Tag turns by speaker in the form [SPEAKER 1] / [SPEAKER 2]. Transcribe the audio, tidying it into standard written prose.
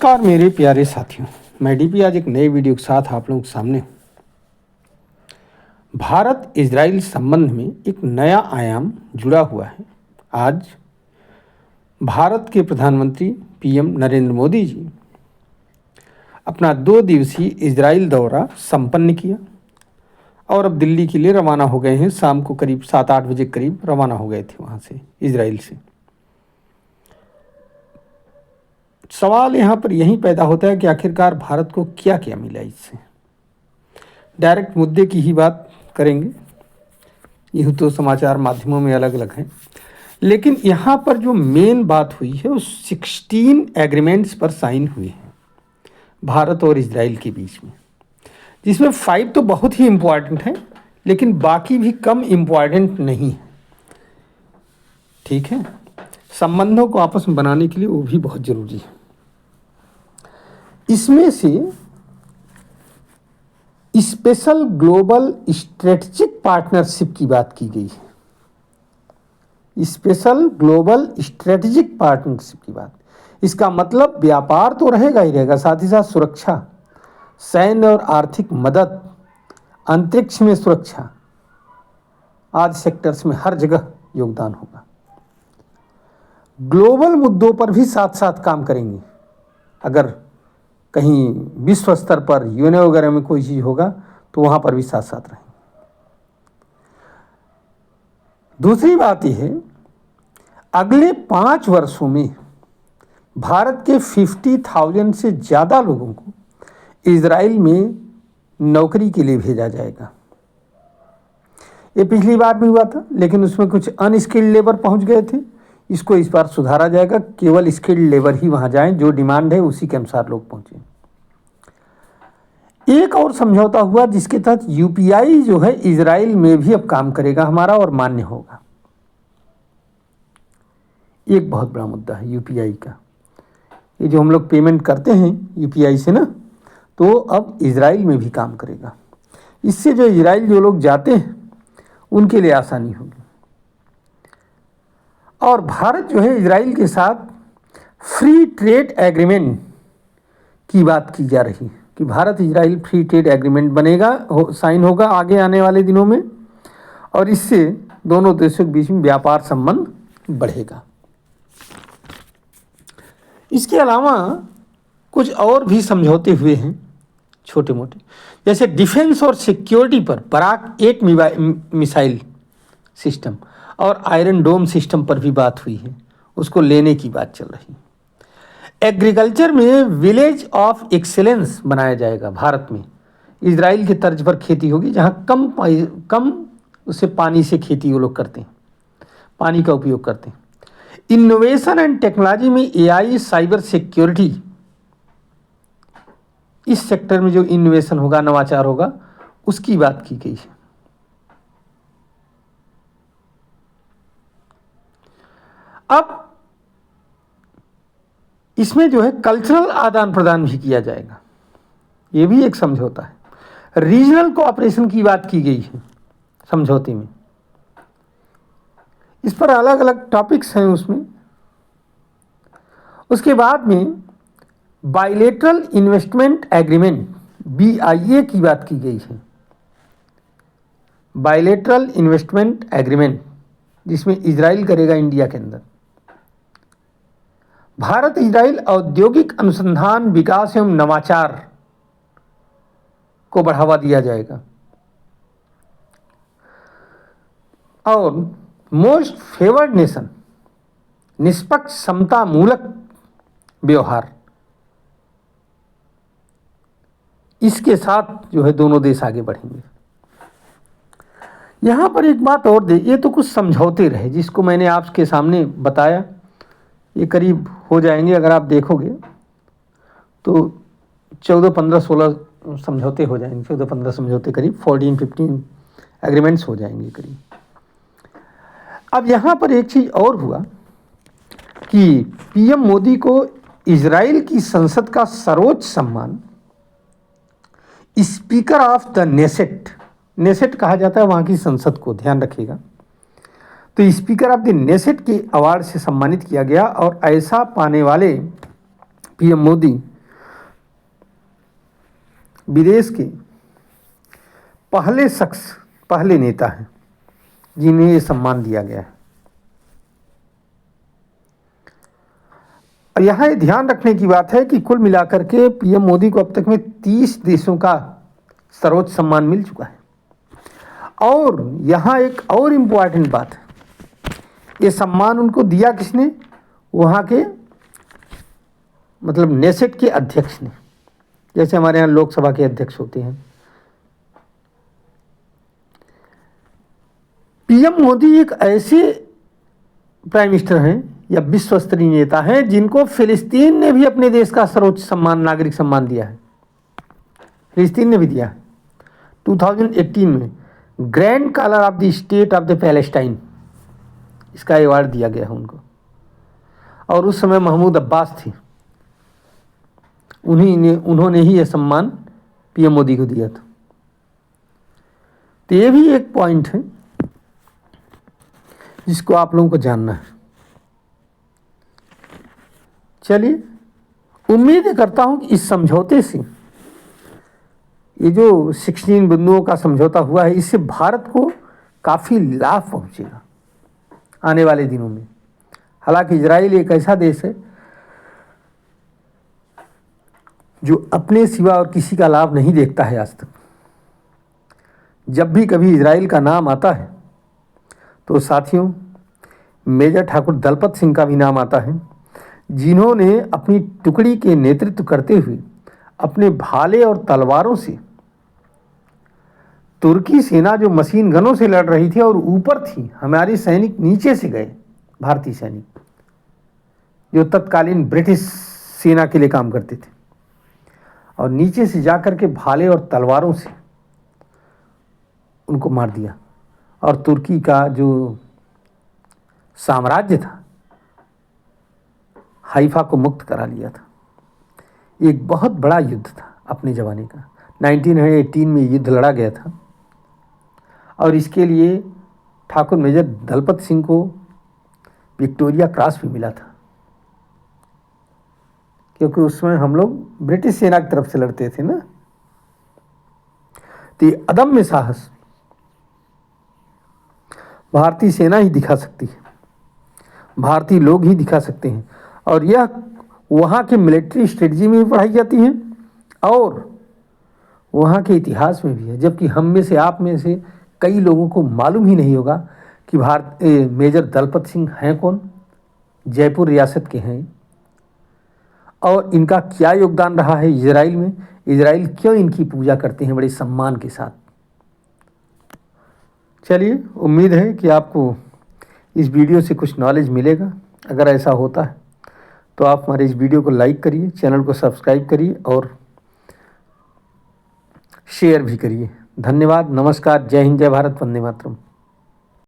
[SPEAKER 1] नमस्कार मेरे प्यारे साथियों, मैं डीपी आज एक नए वीडियो के साथ आप लोगों के सामने हूँ। भारत इजराइल संबंध में एक नया आयाम जुड़ा हुआ है। आज भारत के प्रधानमंत्री पीएम नरेंद्र मोदी जी अपना 2 दिवसीय इजराइल दौरा संपन्न किया और अब दिल्ली के लिए रवाना हो गए हैं। शाम को करीब 7-8 बजे करीब रवाना हो गए थे वहाँ से, इजराइल से। सवाल यहाँ पर यही पैदा होता है कि आखिरकार भारत को क्या क्या मिला इससे। डायरेक्ट मुद्दे की ही बात करेंगे, यूँ तो समाचार माध्यमों में अलग अलग हैं, लेकिन यहाँ पर जो मेन बात हुई है वो 16 एग्रीमेंट्स पर साइन हुए हैं भारत और इजराइल के बीच में, जिसमें 5 तो बहुत ही इम्पोर्टेंट हैं, लेकिन बाकी भी कम इम्पोर्टेंट नहीं है। ठीक है, संबंधों को आपस में बनाने के लिए वो भी बहुत ज़रूरी है। इसमें से स्पेशल ग्लोबल स्ट्रेटेजिक पार्टनरशिप की बात की गई है। स्पेशल ग्लोबल स्ट्रेटेजिक पार्टनरशिप की बात, इसका मतलब व्यापार तो रहेगा ही रहेगा, साथ ही साथ सुरक्षा, सैन्य और आर्थिक मदद, अंतरिक्ष में सुरक्षा आदि सेक्टर्स में हर जगह योगदान होगा। ग्लोबल मुद्दों पर भी साथ साथ काम करेंगे। अगर कहीं विश्व स्तर पर यूएन वगैरह में कोई चीज़ होगा तो वहाँ पर भी साथ साथ रहेंगे। दूसरी बात यह है, अगले 5 वर्षों में भारत के 50,000 से ज़्यादा लोगों को इजराइल में नौकरी के लिए भेजा जाएगा। ये पिछली बार भी हुआ था, लेकिन उसमें कुछ अनस्किल्ड लेबर पहुंच गए थे। इसको इस बार सुधारा जाएगा, केवल स्किल्ड लेबर ही वहां जाएं, जो डिमांड है उसी के अनुसार लोग पहुंचे। एक और समझौता हुआ जिसके तहत यूपीआई जो है इजराइल में भी अब काम करेगा हमारा और मान्य होगा। एक बहुत बड़ा मुद्दा है यूपीआई का। ये जो हम लोग पेमेंट करते हैं यूपीआई से ना, तो अब इजराइल में भी काम करेगा। इससे जो इजराइल जो लोग जाते हैं उनके लिए आसानी होगी। और भारत जो है इजराइल के साथ फ्री ट्रेड एग्रीमेंट की बात की जा रही है कि Bharat Israel free trade agreement बनेगा, साइन होगा आगे आने वाले दिनों में, और इससे दोनों देशों के बीच में व्यापार संबंध बढ़ेगा। इसके अलावा कुछ और भी समझौते हुए हैं छोटे मोटे, जैसे डिफेंस और सिक्योरिटी पर पराग 1 मिसाइल सिस्टम और आयरन डोम सिस्टम पर भी बात हुई है, उसको लेने की बात चल रही है। एग्रीकल्चर में विलेज ऑफ एक्सेलेंस बनाया जाएगा भारत में, इजराइल के तर्ज पर खेती होगी, जहाँ कम उससे पानी से खेती वो लोग करते हैं, पानी का उपयोग करते हैं। इनोवेशन एंड टेक्नोलॉजी में एआई, साइबर सिक्योरिटी, इस सेक्टर में जो इनोवेशन होगा, नवाचार होगा, उसकी बात की गई है। अब इसमें जो है कल्चरल आदान प्रदान भी किया जाएगा, ये भी एक समझौता है। रीजनल कोऑपरेशन की बात की गई है समझौते में। इस पर अलग अलग टॉपिक्स हैं उसमें। उसके बाद में बायलेटरल इन्वेस्टमेंट एग्रीमेंट BIA की बात की गई है। बायलेटरल इन्वेस्टमेंट एग्रीमेंट जिसमें इजराइल करेगा इंडिया के अंदर। भारत इजराइल औद्योगिक अनुसंधान, विकास एवं नवाचार को बढ़ावा दिया जाएगा। और मोस्ट फेवर्ड नेशन, निष्पक्ष समता मूलक व्यवहार, इसके साथ जो है दोनों देश आगे बढ़ेंगे। यहाँ पर एक बात और ये तो कुछ समझौते रहे जिसको मैंने आपके सामने बताया, ये करीब हो जाएंगे, अगर आप देखोगे तो 14, 15, 16 समझौते हो जाएंगे, 14, 15 समझौते, करीब 14, 15 एग्रीमेंट्स हो जाएंगे करीब। अब यहाँ पर एक चीज़ और हुआ कि पीएम मोदी को इजराइल की संसद का सर्वोच्च सम्मान स्पीकर ऑफ द नेसेट कहा जाता है वहाँ की संसद को, ध्यान रखिएगा। तो स्पीकर ऑफ द नेसेट के अवार्ड से सम्मानित किया गया, और ऐसा पाने वाले पीएम मोदी विदेश के पहले नेता हैं जिन्हें ये सम्मान दिया गया है। और यहाँ ये ध्यान रखने की बात है कि कुल मिलाकर के पीएम मोदी को अब तक में 30 देशों का सर्वोच्च सम्मान मिल चुका है। और यहाँ एक और इम्पोर्टेंट बात है, ये सम्मान उनको दिया किसने? वहाँ के मतलब नेसेट के अध्यक्ष ने, जैसे हमारे यहाँ लोकसभा के अध्यक्ष होते हैं। पीएम मोदी एक ऐसे प्राइम मिनिस्टर हैं या विश्व स्तरीय नेता हैं जिनको फिलिस्तीन ने भी अपने देश का सर्वोच्च सम्मान, नागरिक सम्मान दिया है। फिलिस्तीन ने भी दिया है 2018 में grand collar of the state of the Palestine, इसका अवार्ड दिया गया है उनको। और उस समय महमूद अब्बास थे, उन्होंने ही यह सम्मान पीएम मोदी को दिया था। तो ये भी एक पॉइंट है जिसको आप लोगों को जानना है। चलिए, उम्मीद करता हूं कि इस समझौते से, ये जो 16 बिंदुओं का समझौता हुआ है, इससे भारत को काफ़ी लाभ पहुंचेगा आने वाले दिनों में। हालांकि इजराइल एक ऐसा देश है जो अपने सिवा और किसी का लाभ नहीं देखता है आज तक। जब भी कभी इजराइल का नाम आता है तो साथियों, मेजर ठाकुर दलपत सिंह का भी नाम आता है, जिन्होंने अपनी टुकड़ी के नेतृत्व करते हुए अपने भाले और तलवारों से तुर्की सेना जो मशीन गनों से लड़ रही थी और ऊपर थी, हमारे सैनिक नीचे से गए, भारतीय सैनिक जो तत्कालीन ब्रिटिश सेना के लिए काम करते थे, और नीचे से जाकर के भाले और तलवारों से उनको मार दिया और तुर्की का जो साम्राज्य था हाइफा को मुक्त करा लिया था। एक बहुत बड़ा युद्ध था अपने ज़माने का, 1918 में युद्ध लड़ा गया था। और इसके लिए ठाकुर मेजर दलपत सिंह को विक्टोरिया क्रॉस भी मिला था, क्योंकि उसमें हम लोग ब्रिटिश सेना की तरफ से लड़ते थे ना। तो ये अदम्य साहस भारतीय सेना ही दिखा सकती है, भारतीय लोग ही दिखा सकते हैं। और यह वहाँ के मिलिट्री स्ट्रेटजी में भी पढ़ाई जाती है और वहाँ के इतिहास में भी है। जबकि हम में से, आप में से कई लोगों को मालूम ही नहीं होगा कि मेजर दलपत सिंह हैं कौन, जयपुर रियासत के हैं, और इनका क्या योगदान रहा है इजराइल में, इजराइल क्यों इनकी पूजा करते हैं बड़े सम्मान के साथ। चलिए, उम्मीद है कि आपको इस वीडियो से कुछ नॉलेज मिलेगा। अगर ऐसा होता है तो आप हमारे इस वीडियो को लाइक करिए, चैनल को सब्सक्राइब करिए और शेयर भी करिए। धन्यवाद, नमस्कार, जय हिंद, जय भारत, वंदे मातरम।